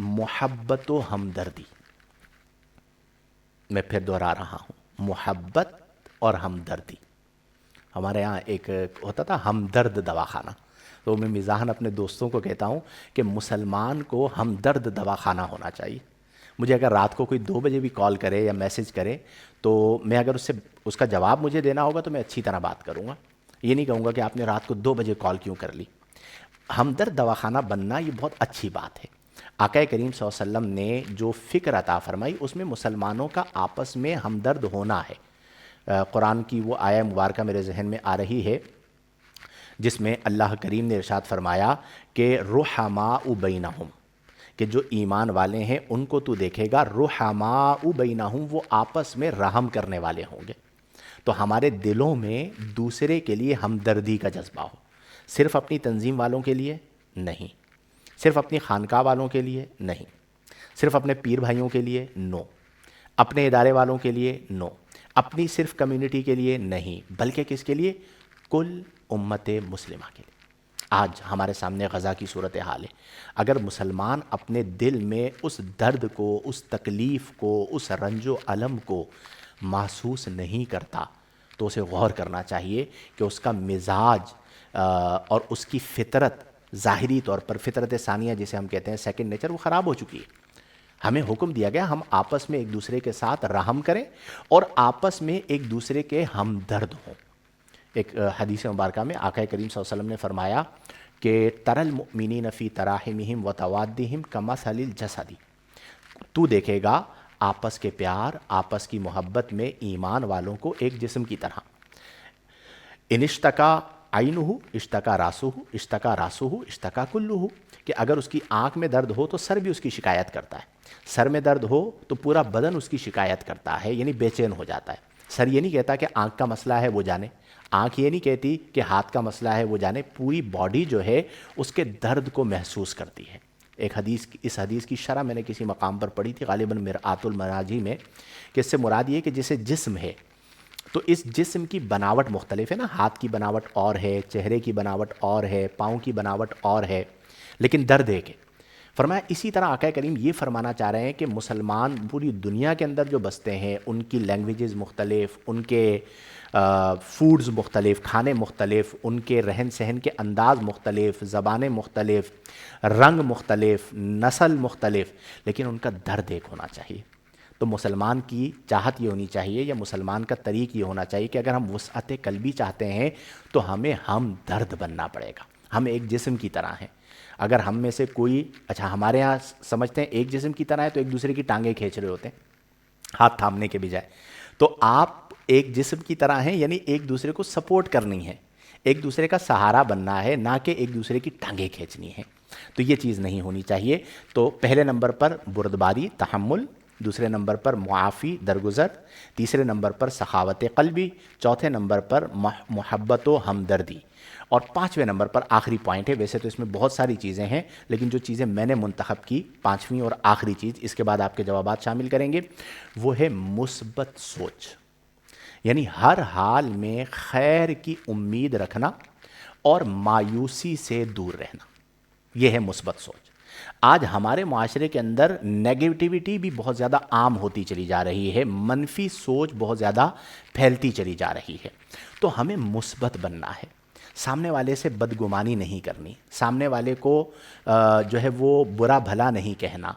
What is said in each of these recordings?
محبت و ہمدردی. میں پھر دوہرا رہا ہوں, محبت اور ہمدردی. ہمارے ہاں ایک ہوتا تھا ہمدرد دواخانہ, تو میں مزاحاً اپنے دوستوں کو کہتا ہوں کہ مسلمان کو ہمدرد دواخانہ ہونا چاہیے. مجھے اگر رات کو کوئی 2 بجے بھی کال کرے یا میسج کرے تو میں اگر اس کا جواب مجھے دینا ہوگا تو میں اچھی طرح بات کروں گا. یہ نہیں کہوں گا کہ آپ نے رات کو 2 بجے کال کیوں کر لی. ہمدرد دواخانہ بننا یہ بہت اچھی بات ہے. آقا کریم صلی اللہ علیہ وسلم نے جو فکر عطا فرمائی اس میں مسلمانوں کا آپس میں ہمدرد ہونا ہے. قرآن کی وہ آیہ مبارکہ میرے ذہن میں آ رہی ہے جس میں اللہ کریم نے ارشاد فرمایا کہ رحماء بینہم, کہ جو ایمان والے ہیں ان کو تو دیکھے گا رحماء بینہم, وہ آپس میں رحم کرنے والے ہوں گے. تو ہمارے دلوں میں دوسرے کے لیے ہمدردی کا جذبہ ہو, صرف اپنی تنظیم والوں کے لیے نہیں, صرف اپنی خانقاہ والوں کے لیے نہیں, صرف اپنے پیر بھائیوں کے لیے نو, اپنے ادارے والوں کے لیے نو, اپنی صرف کمیونٹی کے لیے نہیں, بلکہ کس کے لیے؟ کل امت مسلمہ کے لیے. آج ہمارے سامنے غزہ کی صورتحال ہے. اگر مسلمان اپنے دل میں اس درد کو, اس تکلیف کو, اس رنج و الم کو محسوس نہیں کرتا تو اسے غور کرنا چاہیے کہ اس کا مزاج اور اس کی فطرت, ظاہری طور پر فطرت ثانیہ جسے ہم کہتے ہیں سیکنڈ نیچر, وہ خراب ہو چکی ہے. ہمیں حکم دیا گیا ہم آپس میں ایک دوسرے کے ساتھ رحم کریں اور آپس میں ایک دوسرے کے ہمدرد ہوں. ایک حدیث مبارکہ میں آقا کریم صلی اللہ علیہ وسلم نے فرمایا کہ تر المؤمنین فی تراحمہم و توادہم کمثل الجسد, تو دیکھے گا آپس کے پیار, آپس کی محبت میں ایمان والوں کو ایک جسم کی طرح. ان اشتکا عینہ اشتکا راسہ, اشتکا راسہ اشتکا کلہ, کہ اگر اس کی آنکھ میں درد ہو تو سر بھی اس کی شکایت کرتا ہے, سر میں درد ہو تو پورا بدن اس کی شکایت کرتا ہے, یعنی بے چین ہو جاتا ہے. سر یہ نہیں کہتا کہ آنکھ کا مسئلہ ہے وہ جانے, آنکھ یہ نہیں کہتی کہ ہاتھ کا مسئلہ ہے وہ جانے, پوری باڈی جو ہے اس کے درد کو محسوس کرتی ہے. ایک حدیث, اس حدیث کی شرح میں نے کسی مقام پر پڑھی تھی, غالباً مرآت المراجی میں, کہ اس سے مراد یہ کہ جسے جسم ہے تو اس جسم کی بناوٹ مختلف ہے نا, ہاتھ کی بناوٹ اور ہے, چہرے کی بناوٹ اور ہے, پاؤں کی بناوٹ اور ہے, لیکن درد ایک ہے. فرمایا اسی طرح آقا کریم یہ فرمانا چاہ رہے ہیں کہ مسلمان پوری دنیا کے اندر جو بستے ہیں ان کی لینگویجز مختلف, ان کے فوڈز مختلف, کھانے مختلف, ان کے رہن سہن کے انداز مختلف, زبانیں مختلف, رنگ مختلف, نسل مختلف, لیکن ان کا درد ایک ہونا چاہیے. تو مسلمان کی چاہت یہ ہونی چاہیے یا مسلمان کا طریق یہ ہونا چاہیے کہ اگر ہم وسعت قلبی چاہتے ہیں تو ہمیں ہم درد بننا پڑے گا. ہم ایک جسم کی طرح ہیں. اگر ہم میں سے کوئی, اچھا ہمارے ہاں سمجھتے ہیں ایک جسم کی طرح ہے تو ایک دوسرے کی ٹانگیں کھینچ رہے ہوتے ہیں ہاتھ تھامنے کے بجائے, تو آپ ایک جسم کی طرح ہیں, یعنی ایک دوسرے کو سپورٹ کرنی ہے, ایک دوسرے کا سہارا بننا ہے, نہ کہ ایک دوسرے کی ٹانگیں کھینچنی ہے. تو یہ چیز نہیں ہونی چاہیے. تو پہلے نمبر پر بردباری, تحمل, دوسرے نمبر پر معافی, درگزر, تیسرے نمبر پر سخاوت قلبی, چوتھے نمبر پر محبت و ہمدردی, اور پانچویں نمبر پر آخری پوائنٹ ہے. ویسے تو اس میں بہت ساری چیزیں ہیں لیکن جو چیزیں میں نے منتخب کی, پانچویں اور آخری چیز, اس کے بعد آپ کے جوابات شامل کریں گے, وہ ہے مثبت سوچ. یعنی ہر حال میں خیر کی امید رکھنا اور مایوسی سے دور رہنا, یہ ہے مثبت سوچ. آج ہمارے معاشرے کے اندر نیگیٹیوٹی بھی بہت زیادہ عام ہوتی چلی جا رہی ہے, منفی سوچ بہت زیادہ پھیلتی چلی جا رہی ہے. تو ہمیں مثبت بننا ہے, سامنے والے سے بدگمانی نہیں کرنی, سامنے والے کو جو ہے وہ برا بھلا نہیں کہنا,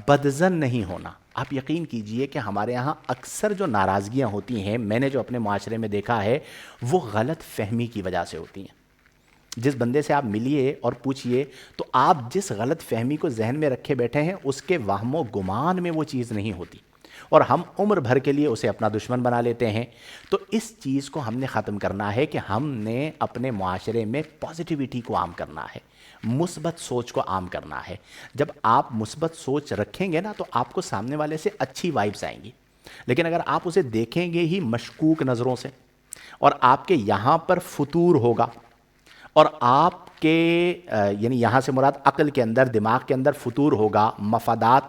بدظن نہیں ہونا. آپ یقین کیجئے کہ ہمارے یہاں اکثر جو ناراضگیاں ہوتی ہیں, میں نے جو اپنے معاشرے میں دیکھا ہے, وہ غلط فہمی کی وجہ سے ہوتی ہیں. جس بندے سے آپ ملیے اور پوچھئے تو آپ جس غلط فہمی کو ذہن میں رکھے بیٹھے ہیں اس کے وہم و گمان میں وہ چیز نہیں ہوتی, اور ہم عمر بھر کے لیے اسے اپنا دشمن بنا لیتے ہیں. تو اس چیز کو ہم نے ختم کرنا ہے کہ ہم نے اپنے معاشرے میں پازیٹیوٹی کو عام کرنا ہے, مثبت سوچ کو عام کرنا ہے. جب آپ مثبت سوچ رکھیں گے نا تو آپ کو سامنے والے سے اچھی وائبس آئیں گی. لیکن اگر آپ اسے دیکھیں گے ہی مشکوک نظروں سے, اور آپ کے یہاں پر فتور ہوگا, اور آپ کے یعنی یہاں سے مراد عقل کے اندر, دماغ کے اندر فتور ہوگا, مفادات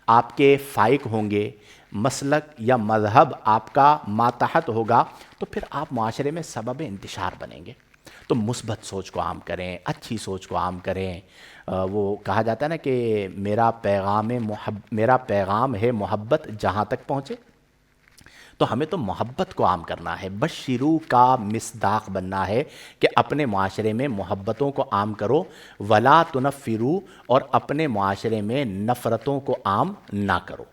آپ کے فائق ہوں گے, مسلک یا مذہب آپ کا ماتحت ہوگا, تو پھر آپ معاشرے میں سبب انتشار بنیں گے. تو تو مثبت سوچ کو عام کریں، اچھی سوچ کو عام کریں۔ وہ کہا جاتا ہے نا کہ میرا پیغام ہے محبت جہاں تک پہنچے، تو ہمیں تو محبت کو عام کرنا ہے، بشرو کا مصداق بننا ہے کہ اپنے معاشرے میں محبتوں کو عام کرو، ولا تنفرو، اور اپنے معاشرے میں نفرتوں کو عام نہ کرو۔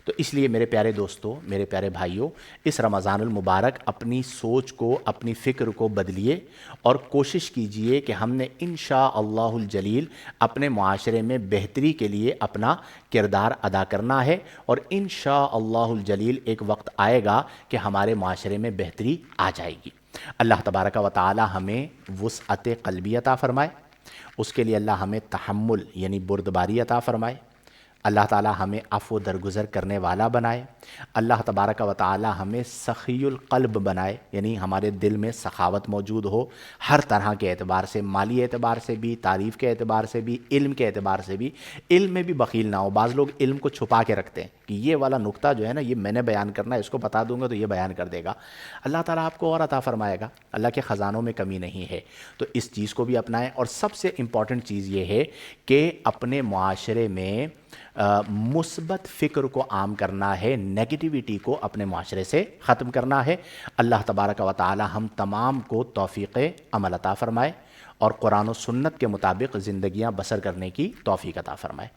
تو اس لیے میرے پیارے دوستوں، میرے پیارے بھائیوں، اس رمضان المبارک اپنی سوچ کو، اپنی فکر کو بدلیے اور کوشش کیجئے کہ ہم نے انشاءاللہ الجلیل اپنے معاشرے میں بہتری کے لیے اپنا کردار ادا کرنا ہے، اور انشاءاللہ الجلیل ایک وقت آئے گا کہ ہمارے معاشرے میں بہتری آ جائے گی۔ اللہ تبارک و تعالی ہمیں وسعت قلبی عطا فرمائے، اس کے لیے اللہ ہمیں تحمل یعنی بردباری عطا فرمائے، اللہ تعالی ہمیں عفو درگزر کرنے والا بنائے، اللہ تبارک و تعالی ہمیں سخی القلب بنائے، یعنی ہمارے دل میں سخاوت موجود ہو، ہر طرح کے اعتبار سے، مالی اعتبار سے بھی، تعریف کے اعتبار سے بھی، علم کے اعتبار سے بھی، علم میں بھی بخیل نہ ہو۔ بعض لوگ علم کو چھپا کے رکھتے ہیں کہ یہ والا نقطہ جو ہے نا، یہ میں نے بیان کرنا ہے، اس کو بتا دوں گا تو یہ بیان کر دے گا۔ اللہ تعالیٰ آپ کو اور عطا فرمائے گا، اللہ کے خزانوں میں کمی نہیں ہے۔ تو اس چیز کو بھی اپنائیں، اور سب سے امپورٹنٹ چیز یہ ہے کہ اپنے معاشرے میں مثبت فکر کو عام کرنا ہے، نیگیٹیوٹی کو اپنے معاشرے سے ختم کرنا ہے۔ اللہ تبارک و تعالی ہم تمام کو توفیق عمل عطا فرمائے اور قرآن و سنت کے مطابق زندگیاں بسر کرنے کی توفیق عطا فرمائے۔